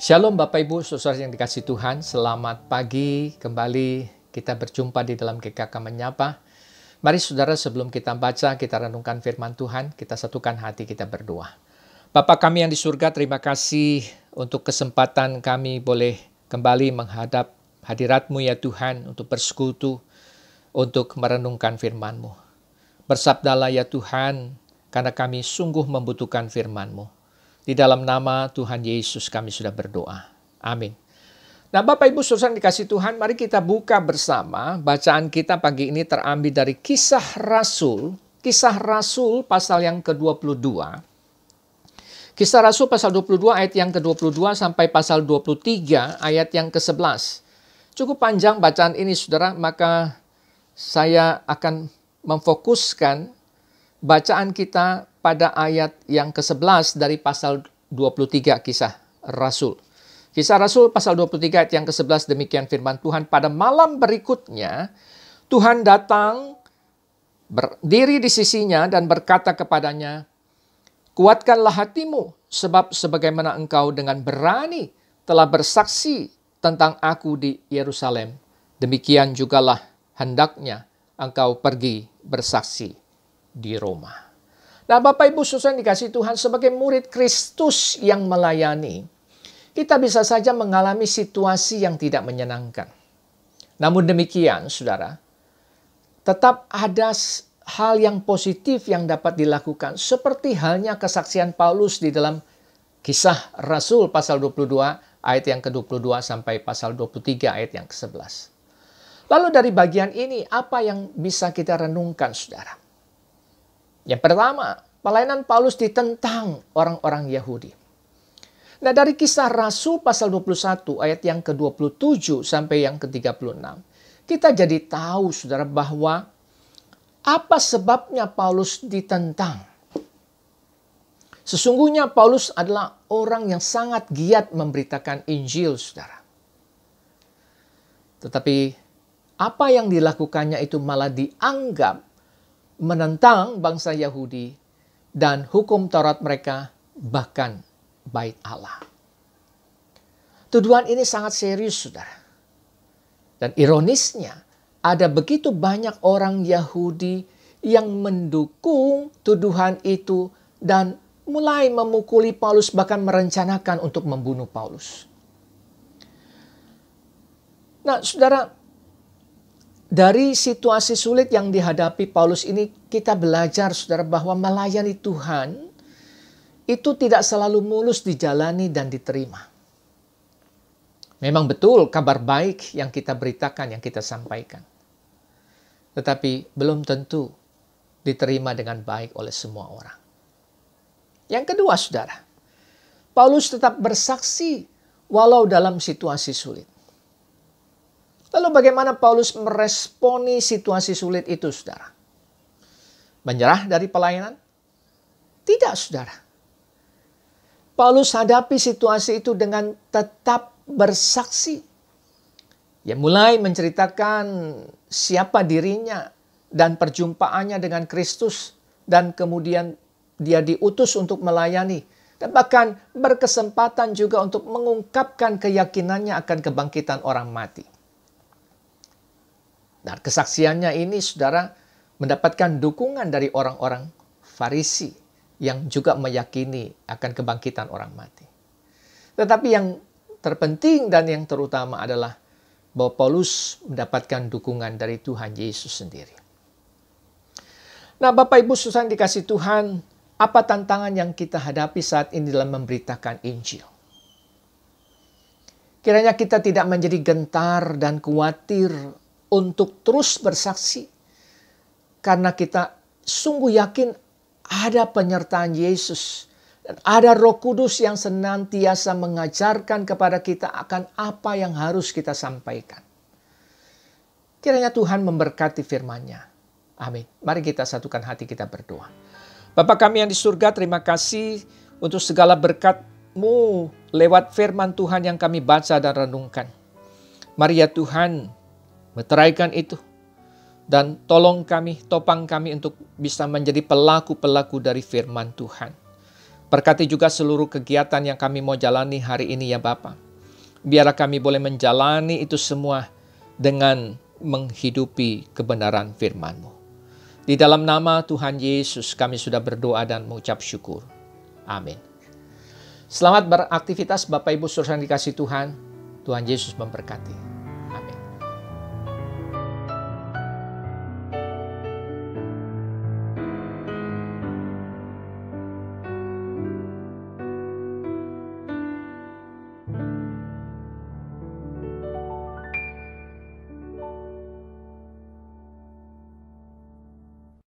Shalom Bapak Ibu, saudara yang dikasihi Tuhan, selamat pagi kembali kita berjumpa di dalam GKK Menyapa. Mari saudara sebelum kita baca, kita renungkan firman Tuhan, kita satukan hati kita berdoa. Bapa kami yang di surga, terima kasih untuk kesempatan kami boleh kembali menghadap hadirat-Mu ya Tuhan, untuk bersekutu, untuk merenungkan firman-Mu. Bersabdalah ya Tuhan, karena kami sungguh membutuhkan firman-Mu. Di dalam nama Tuhan Yesus kami sudah berdoa. Amin. Nah Bapak Ibu saudara yang dikasihi Tuhan, mari kita buka bersama. Bacaan kita pagi ini terambil dari Kisah Rasul. Kisah Rasul pasal yang ke-22. Kisah Rasul pasal 22 ayat yang ke-22 sampai pasal 23 ayat yang ke-11. Cukup panjang bacaan ini saudara, maka saya akan memfokuskan bacaan kita pada ayat yang ke-11 dari pasal 23 Kisah Rasul. Kisah Rasul pasal 23 ayat yang ke-11 demikian firman Tuhan. Pada malam berikutnya Tuhan datang, berdiri di sisinya dan berkata kepadanya, "Kuatkanlah hatimu, sebab sebagaimana engkau dengan berani telah bersaksi tentang aku di Yerusalem, demikian jugalah hendaknya engkau pergi bersaksi di Roma." Nah Bapak Ibu saudara yang dikasihi Tuhan, sebagai murid Kristus yang melayani, kita bisa saja mengalami situasi yang tidak menyenangkan. Namun demikian saudara, tetap ada hal yang positif yang dapat dilakukan. Seperti halnya kesaksian Paulus di dalam Kisah Rasul pasal 22 ayat yang ke-22 sampai pasal 23 ayat yang ke-11. Lalu dari bagian ini apa yang bisa kita renungkan saudara? Yang pertama, pelayanan Paulus ditentang orang-orang Yahudi. Nah dari Kisah Rasul pasal 21 ayat yang ke-27 sampai yang ke-36, kita jadi tahu saudara bahwa apa sebabnya Paulus ditentang. Sesungguhnya Paulus adalah orang yang sangat giat memberitakan Injil saudara. Tetapi apa yang dilakukannya itu malah dianggap menentang bangsa Yahudi dan hukum Taurat mereka, bahkan bait Allah. Tuduhan ini sangat serius saudara. Dan ironisnya, ada begitu banyak orang Yahudi yang mendukung tuduhan itu dan mulai memukuli Paulus, bahkan merencanakan untuk membunuh Paulus. Nah saudara, dari situasi sulit yang dihadapi Paulus ini, kita belajar saudara bahwa melayani Tuhan itu tidak selalu mulus dijalani dan diterima. Memang betul kabar baik yang kita beritakan, yang kita sampaikan. Tetapi belum tentu diterima dengan baik oleh semua orang. Yang kedua saudara, Paulus tetap bersaksi walau dalam situasi sulit. Lalu bagaimana Paulus meresponi situasi sulit itu, saudara? Menyerah dari pelayanan? Tidak, saudara. Paulus hadapi situasi itu dengan tetap bersaksi. Ia mulai menceritakan siapa dirinya dan perjumpaannya dengan Kristus. Dan kemudian dia diutus untuk melayani. Dan bahkan berkesempatan juga untuk mengungkapkan keyakinannya akan kebangkitan orang mati. Dan kesaksiannya ini saudara mendapatkan dukungan dari orang-orang Farisi yang juga meyakini akan kebangkitan orang mati. Tetapi yang terpenting dan yang terutama adalah bahwa Paulus mendapatkan dukungan dari Tuhan Yesus sendiri. Nah Bapak Ibu saudara yang dikasihi Tuhan, apa tantangan yang kita hadapi saat ini dalam memberitakan Injil? Kiranya kita tidak menjadi gentar dan khawatir untuk terus bersaksi. Karena kita sungguh yakin ada penyertaan Yesus. Dan ada Roh Kudus yang senantiasa mengajarkan kepada kita akan apa yang harus kita sampaikan. Kiranya Tuhan memberkati firman-Nya. Amin. Mari kita satukan hati kita berdoa. Bapa kami yang di surga, terima kasih untuk segala berkat-Mu lewat firman Tuhan yang kami baca dan renungkan. Mari ya Tuhan, meteraikan itu. Dan tolong kami, topang kami untuk bisa menjadi pelaku-pelaku dari firman Tuhan. Berkati juga seluruh kegiatan yang kami mau jalani hari ini ya Bapa. Biarlah kami boleh menjalani itu semua dengan menghidupi kebenaran firman-Mu. Di dalam nama Tuhan Yesus kami sudah berdoa dan mengucap syukur. Amin. Selamat beraktivitas Bapak Ibu Saudara yang dikasihi Tuhan. Tuhan Yesus memberkati.